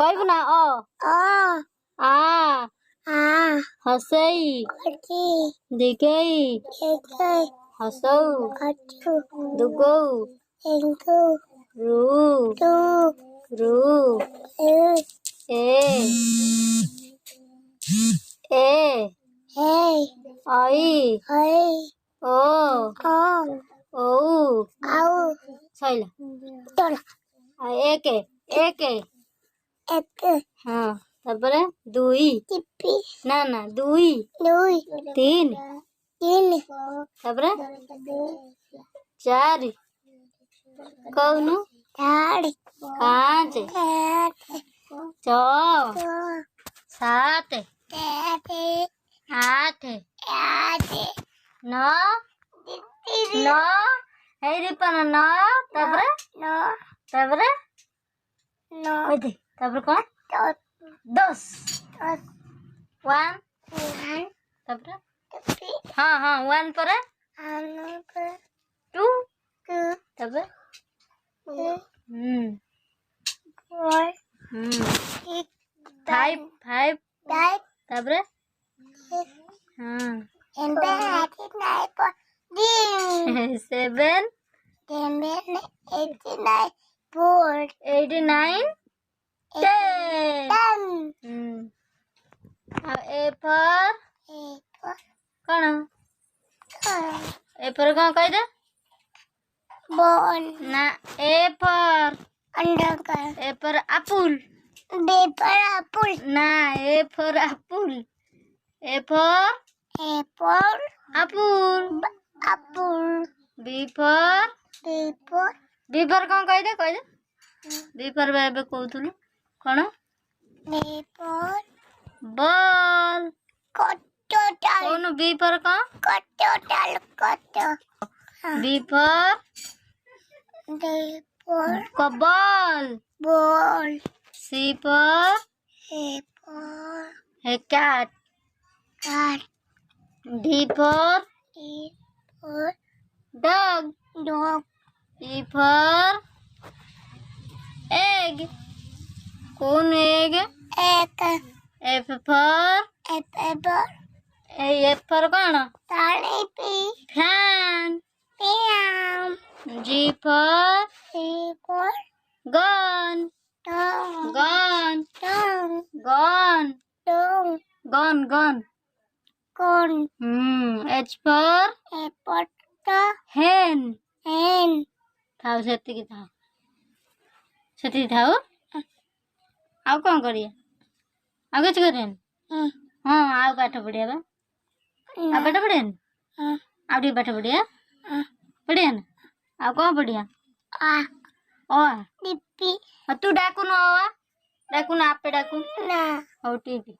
कहबू ना आ हसई दिगई हसौ दुगौ रू ए आई ओ सैला एक हाँ तापर दुई ना ना दुई तीन तापर चार कौनु पाँच छः सात आठ नौ है रिपन नौ तापर कौन 10 1 तापर हाँ 1 पर 2 तापर 5 तापर हाँ 7 8 9 10 ए पर कौन कह दे ना ए पर अपुल ना ए पर अपुल ए पर अपुल बी पर कौन कह दे बी पर बेबे कहतुलु कौन बॉल कौन बी पर कौन बी पर बॉल सी पर है कैट डी पर डॉग ई पर एग कौन एग एफ पर कौन फैन जी पर गन एच पर हेन थाउ सेति थाउ आउ कौन करिए आउ किछ करें हाँ आउ पाठ पढ़िया बा आ पाठ पढ़िया आउ टी पाठ पढ़िया पढ़िया ना आउ कौन पढ़िया तू डाकू न आपे डाकू ना हो टीपी